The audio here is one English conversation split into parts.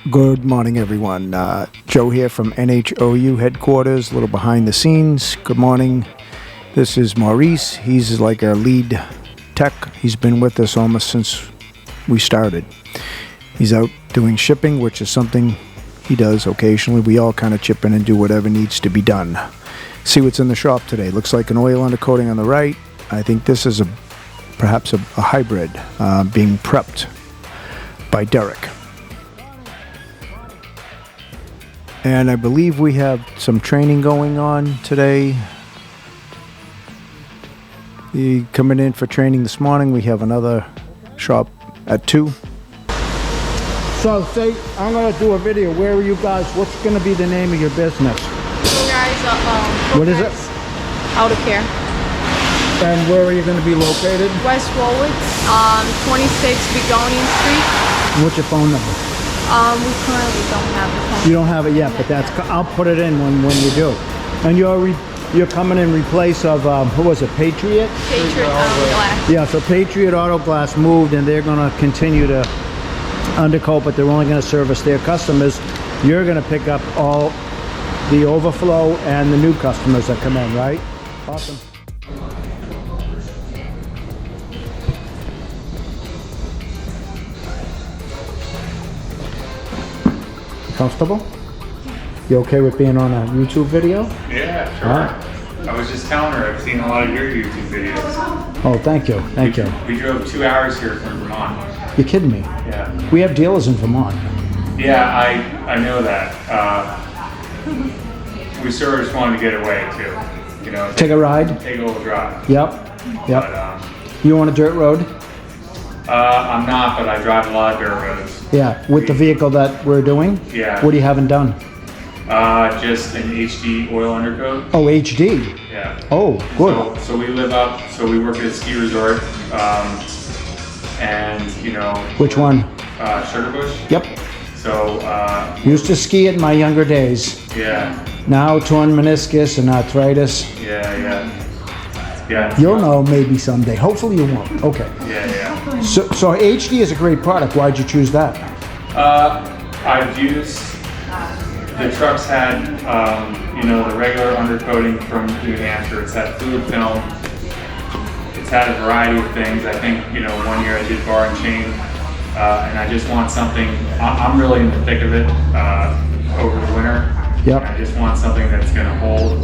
Good morning, everyone. Joe here from NHOU Headquarters, a little behind the scenes. Good morning. This is Maurice. He's like our lead tech. He's been with us almost since we started. He's out doing shipping, which is something he does occasionally. We all kind of chip in and do whatever needs to be done. See what's in the shop today. Looks like an oil undercoating on the right. I think this is perhaps a hybrid being prepped by Derek. And I believe we have some training going on today. Coming in for training this morning. We have another shop at 2. So say I'm going to do a video. Where are you guys? What's going to be the name of your business? You guys, what is it? Auto Care. And where are you going to be located? West Warwick, 26 Begonian Street. What's your phone number? We currently don't have the phone. You don't have it yet, but that's I'll put it in when you do. And you're coming in replace of who was it? Patriot? Patriot Auto Glass. Yeah, so Patriot Auto Glass moved, and they're going to continue to undercoat, but they're only going to service their customers. You're going to pick up all the overflow and the new customers that come in, right? Awesome. Comfortable? You okay with being on a YouTube video? Yeah, sure. Right. I was just telling her I've seen a lot of your YouTube videos. Oh, thank you. Thank you. We drove 2 hours here from Vermont. You're kidding me? Yeah. We have dealers in Vermont. Yeah, I know that. We sort of just wanted to get away too. You know, take a ride? Take a little drive. Yep. Yep. But, you on a dirt road? I'm not, but I drive a lot of dirt roads. Yeah, with the vehicle that we're doing? Yeah. What do you haven't done? Just an HD oil undercoat. Oh, HD? Yeah. Oh, good. So we live up, so we work at a ski resort, and you know. Which one? Sugarbush. Yep. So. Used to ski it in my younger days. Yeah. Now torn meniscus and arthritis. Yeah. You'll know maybe someday. Hopefully you won't. Okay. Yeah. So HD is a great product. Why'd you choose that? I've used, the trucks had, you know, the regular undercoating from New Hampshire. It's had fluid film. It's had a variety of things. I think, you know, one year I did bar and chain, and I just want something, I'm really in the thick of it over the winter. Yep. I just want something that's going to hold.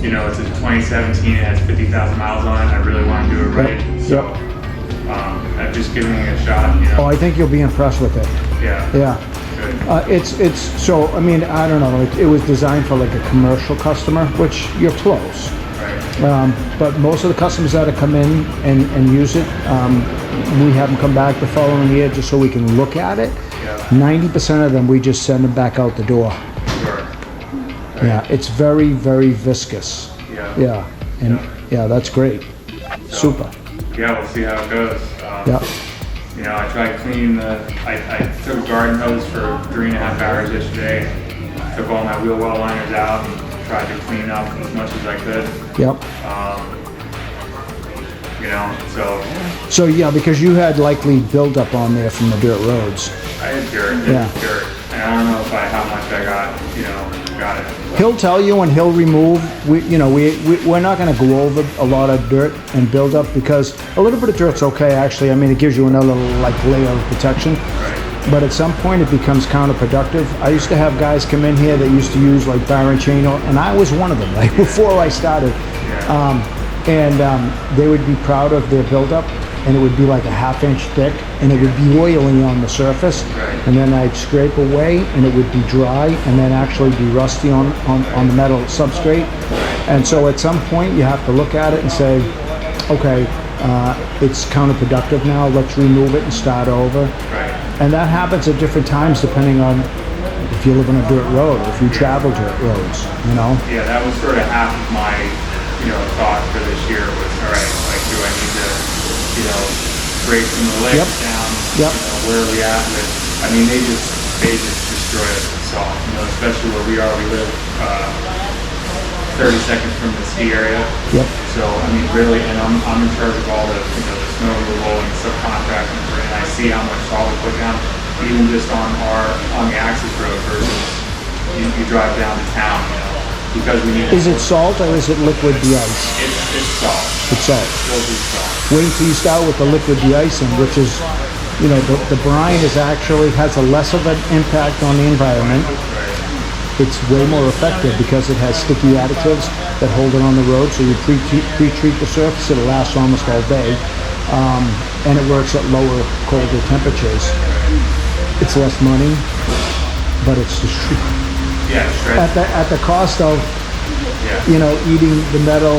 You know, it's a 2017, it has 50,000 miles on it. I really want to do it right. So, I'm just giving it a shot, you know. Oh, I think you'll be impressed with it. Yeah. Yeah. Good. It's so, I mean, I don't know, it was designed for like a commercial customer, which you're close. Right. But most of the customers that have come in and use it, we have them come back the following year just so we can look at it. Yeah. 90% of them, we just send them back out the door. Sure. Right. Yeah, it's very, very viscous. Yeah. Yeah, and yeah, that's great. So, super. Yeah, we'll see how it goes. Yeah. You know, I tried cleaning I took a garden hose for 3.5 hours yesterday. Took all my wheel well liners out and tried to clean up as much as I could. Yep. You know, so yeah, because you had likely buildup on there from the dirt roads. I had dirt. Dirt. And I don't know how much I got, you know, got it. But He'll tell you and he'll remove. We're not going to go over a lot of dirt and buildup because a little bit of dirt's okay. Actually, I mean, it gives you another like layer of protection. Right. But at some point, it becomes counterproductive. I used to have guys come in here that used to use like bar and chain, and I was one of them. Like before I started. Yeah. They would be proud of their buildup, and it would be like a 1/2 inch thick, and it would be oily on the surface. Right. And then I'd scrape away, and it would be dry, and then actually be rusty on the metal substrate. And so at some point, you have to look at it and say, okay, it's counterproductive now. Let's remove it and start over. Right. And that happens at different times depending on if you live on a dirt road, if you travel dirt roads, you know. Yeah, that was sort of half of my, you know, thought for this year was, all right, like, do I need to, you know, break some of the legs down? Yep. You know, where are we at with? I mean, they just destroy us with salt. You know, especially where we are. We live 30 seconds from the ski area. Yep. So I mean, really, and I'm in charge of all the, you know, the snow removal and subcontracting, and I see how much salt we put down. The even just on the access road versus you drive down to town, you know, because we need. Is it salt or is it liquid de-ice? It's salt. It's salt. Still be salt. Wait until you start with the liquid de-icing, which is, you know, the brine is actually has a less of an impact on the environment. It's way more effective because it has sticky additives that hold it on the road. So you pre-treat the surface, it'll last almost all day, and it works at lower, colder temperatures. It's less money, but it's just at the cost of you know, eating the metal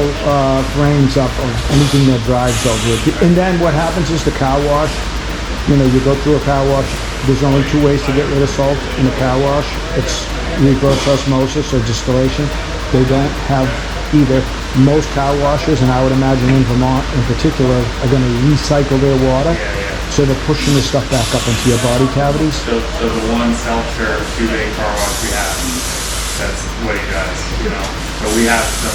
frames up of anything that drives over it. And then what happens is the car wash. You know, you go through a car wash. There's only two ways to get rid of salt in a car wash. It's reverse osmosis or distillation. They don't have either. Most car washes, and I would imagine in Vermont in particular, are going to recycle their water. So they're pushing the stuff back up into your body cavities. So the one self-serve 2-day car wash we have, that's what he does, you know. So we have some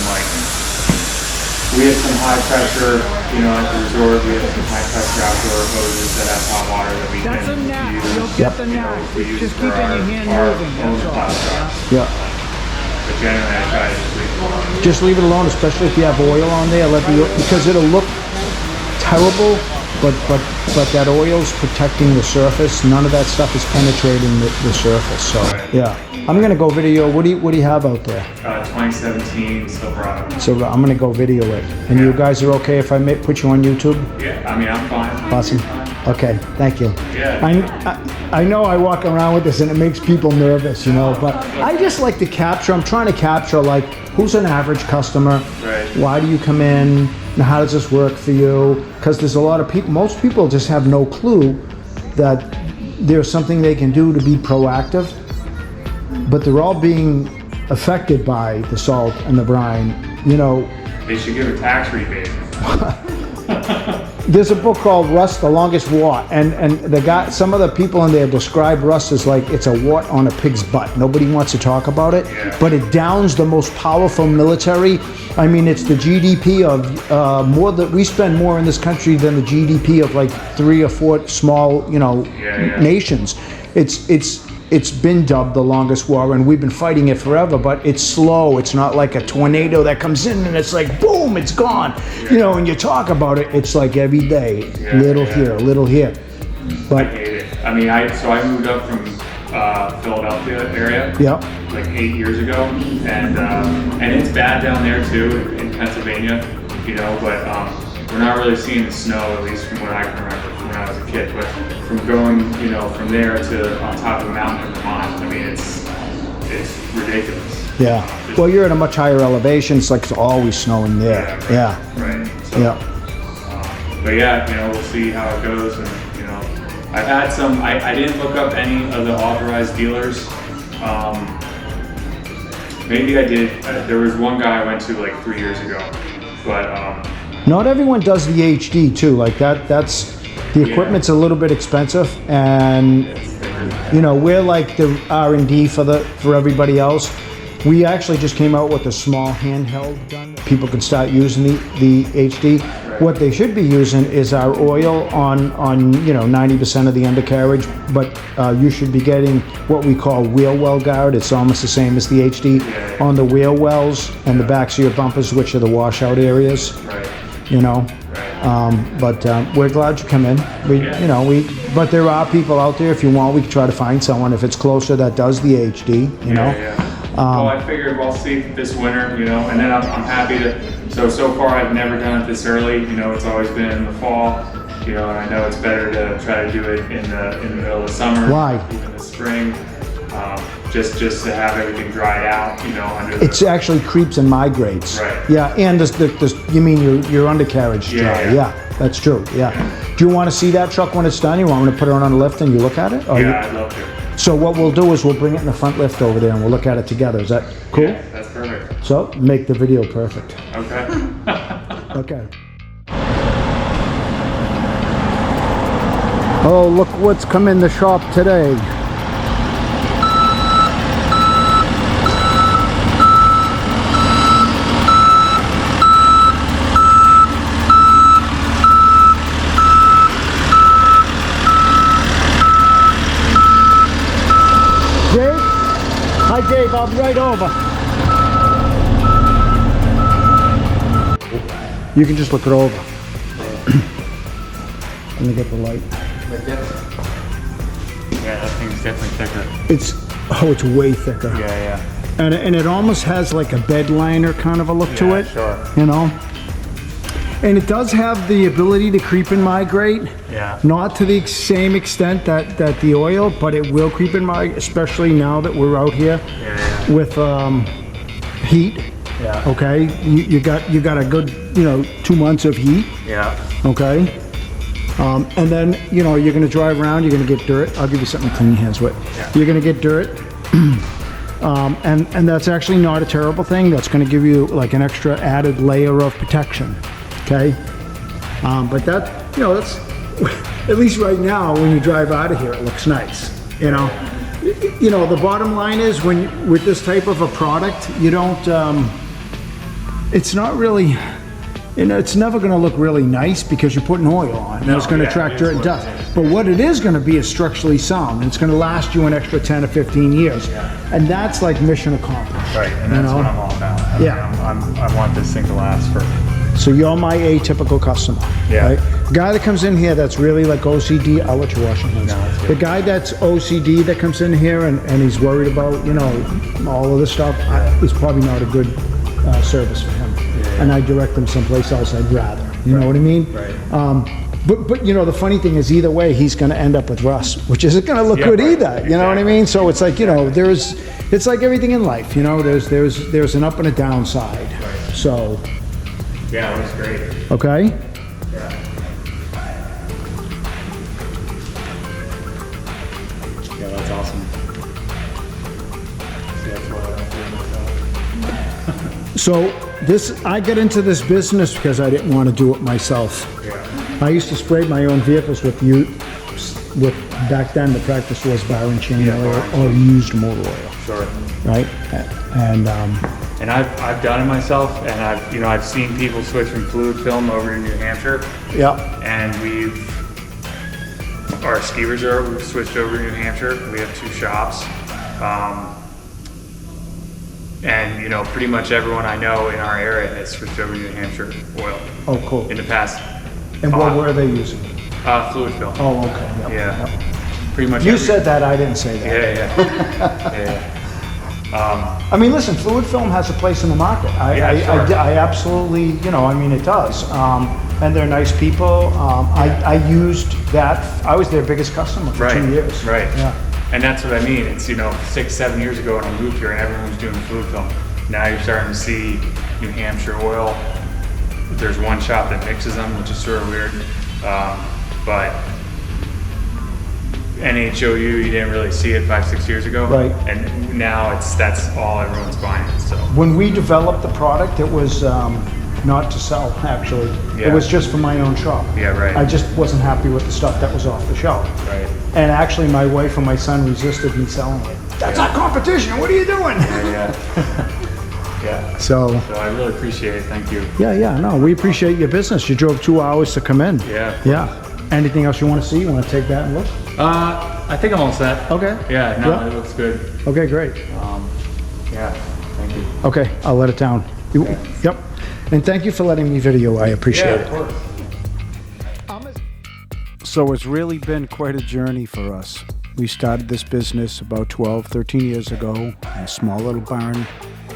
high pressure, you know, at the resort. We have some high pressure outdoor hoses that have hot water that we can use. Yep. You know, we use just for our own plow trucks. Yeah. But generally, I try to Just leave it alone, especially if you have oil on there. Because it'll look terrible, but that oil's protecting the surface. None of that stuff is penetrating the surface. So yeah, I'm gonna go video. What do you have out there? 2017 Silverado. So I'm gonna go video it. And you guys are okay if I put you on YouTube? Yeah, I mean I'm fine. Awesome. Okay, thank you. Yeah. I know I walk around with this and it makes people nervous, you know, but I just like to capture. I'm trying to capture like who's an average customer. Right. Why do you come in? And how does this work for you? Because there's a lot of people, most people just have no clue that there's something they can do to be proactive, but they're all being affected by the salt and the brine, you know. They should give a tax rebate. There's a book called Rust, the Longest Wart, and the guy, some of the people in there describe rust as like it's a wart on a pig's butt. Nobody wants to talk about it, but it downs the most powerful military. I mean, it's the GDP of we spend more in this country than the GDP of like 3 or 4 small, you know, nations. It's been dubbed the longest war, and we've been fighting it forever, but it's slow. It's not like a tornado that comes in and it's like, boom, it's gone. You know, when you talk about it, it's like every day, little here, little here. But I hate it. I mean, I moved up from Philadelphia area like 8 years ago, and it's bad down there too, in Pennsylvania, you know, but we're not really seeing the snow, at least from what I can remember from when I was a kid, but from going, you know, from there to on top of a mountain in Vermont, I mean, it's ridiculous. Yeah. Well, you're at a much higher elevation. It's like it's always snowing there. Right. So, but yeah, you know, we'll see how it goes. And, you know, I've had some, I didn't look up any of the authorized dealers. Maybe I did. There was one guy I went to like 3 years ago, but not everyone does the HD too. Like that's the equipment's a little bit expensive, and you know, we're like the R&D for everybody else. We actually just came out with a small handheld gun. People can start using the HD. What they should be using is our oil on you know, 90% of the undercarriage, but you should be getting what we call wheel well guard. It's almost the same as the HD on the wheel wells and the backs of your bumpers, which are the washout areas. You know, but we're glad you come in. But there are people out there. If you want, we can try to find someone if it's closer that does the HD. You know. Well, I figured we'll see this winter, you know, and then I'm happy to. So far, I've never done it this early. You know, it's always been in the fall. You know, and I know it's better to try to do it in the middle of the summer. Why? Even the spring. Just to have everything dried out, you know. It actually creeps and migrates. Right. Yeah, and you mean your undercarriage dry? Yeah, that's true. Yeah. Do you want to see that truck when it's done? You want me to put it on the lift and you look at it? I'd love to. So what we'll do is we'll bring it in the front lift over there and we'll look at it together. Is that cool? Yeah, that's perfect. So make the video perfect. Okay. Okay. Oh, look what's come in the shop today. Hi, Dave. I'll be right over. You can just look it over. Let me get the light. Yeah, that thing's definitely thicker. It's way thicker. Yeah. And it almost has like a bed liner kind of a look to it. Sure. You know? And it does have the ability to creep and migrate. Yeah. Not to the same extent that the oil, but it will creep and migrate, especially now that we're out here with heat. Yeah. Okay. You got a good 2 months of heat. Yeah. Okay. And then you're gonna drive around. You're gonna get dirt. I'll give you something to clean your hands with. Yeah. You're gonna get dirt. And that's actually not a terrible thing. That's going to give you like an extra added layer of protection. Okay. But that's at least right now when you drive out of here, it looks nice. The bottom line is with this type of a product, you don't, it's not really, it's never going to look really nice because you're putting oil on and it's going to attract dirt and dust. But what it is going to be is structurally sound, and it's going to last you an extra 10 or 15 years. And that's like mission accomplished. Right, and that's what I'm all about. I want this thing to last for. So you're my atypical customer. Yeah. Right? Guy that comes in here that's really like OCD, I'll let you wash your hands. No, the guy that's OCD that comes in here and he's worried about, all of this stuff, is probably not a good service for him. And I direct them someplace else I'd rather. You know what I mean? Right. But the funny thing is either way he's going to end up with rust, which isn't going to look good either. You know what I mean? So it's like it's like everything in life. There's an up and a downside. Right. So. Yeah, it was great. Okay. Yeah. Yeah, that's awesome. See, that's what I'm doing. So I got into this business because I didn't want to do it myself. Yeah. I used to spray my own vehicles with back then the practice was bar and chain oil or used motor oil. Sure. Right. And I've done it myself, and I've seen people switch from fluid film over to New Hampshire. Yeah. And our ski resort, we've switched over to New Hampshire. We have 2 shops. And pretty much everyone I know in our area has switched over to New Hampshire oil. Oh, cool. In the past. And what were they using? Fluid film. Oh, okay. Yep. Yeah. Yep. Pretty much. You said that, I didn't say that. Yeah. I mean, listen, fluid film has a place in the market. I absolutely, it does. And they're nice people. I used that. I was their biggest customer for 2 years. Right. Yeah. And that's what I mean. It's 6-7 years ago when I moved here and everyone was doing fluid film. Now you're starting to see New Hampshire oil. There's one shop that mixes them, which is sort of weird. But NHOU, you didn't really see it 5-6 years ago. Right. And now that's all everyone's buying. So when we developed the product, it was not to sell, actually. Yeah. It was just for my own shop. Yeah, right. I just wasn't happy with the stuff that was off the shelf. Right. And actually, my wife and my son resisted me selling it. That's not competition. What are you doing? Yeah. Yeah. So I really appreciate it. Thank you. Yeah. No, we appreciate your business. You drove 2 hours to come in. Yeah. Yeah. Anything else you want to see? You want to take that and look? I think I'm all set. Okay. Yeah. No, it looks good. Okay, great. Yeah. Thank you. Okay, I'll let it down. Yep. And thank you for letting me video. I appreciate of course. it. So it's really been quite a journey for us. We started this business about 12, 13 years ago in a small little barn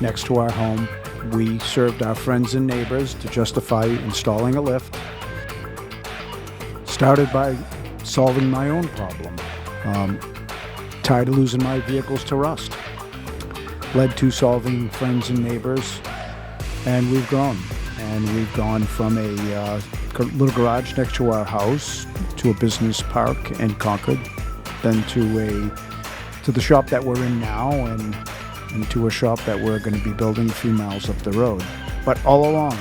next to our home. We served our friends and neighbors to justify installing a lift. Started by solving my own problem. Tired of losing my vehicles to rust. Led to solving friends and neighbors, and we've grown. And we've gone from a little garage next to our house to a business park in Concord, then to the shop that we're in now, and to a shop that we're going to be building a few miles up the road. But all along,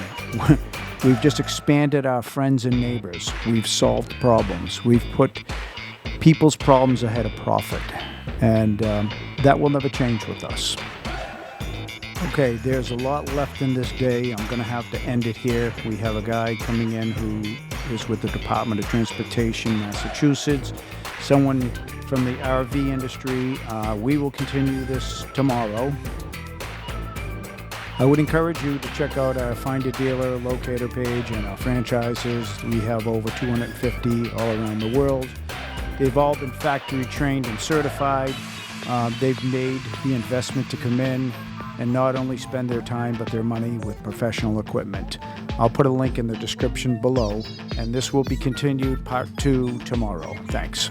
we've just expanded our friends and neighbors. We've solved problems. We've put people's problems ahead of profit, and that will never change with us. Okay, there's a lot left in this day. I'm going to have to end it here. We have a guy coming in who is with the Department of Transportation, Massachusetts. Someone from the RV industry. We will continue this tomorrow. I would encourage you to check out our Find a Dealer locator page and our franchises. We have over 250 all around the world. They've all been factory trained and certified. They've made the investment to come in and not only spend their time but their money with professional equipment. I'll put a link in the description below, and this will be continued part 2 tomorrow. Thanks.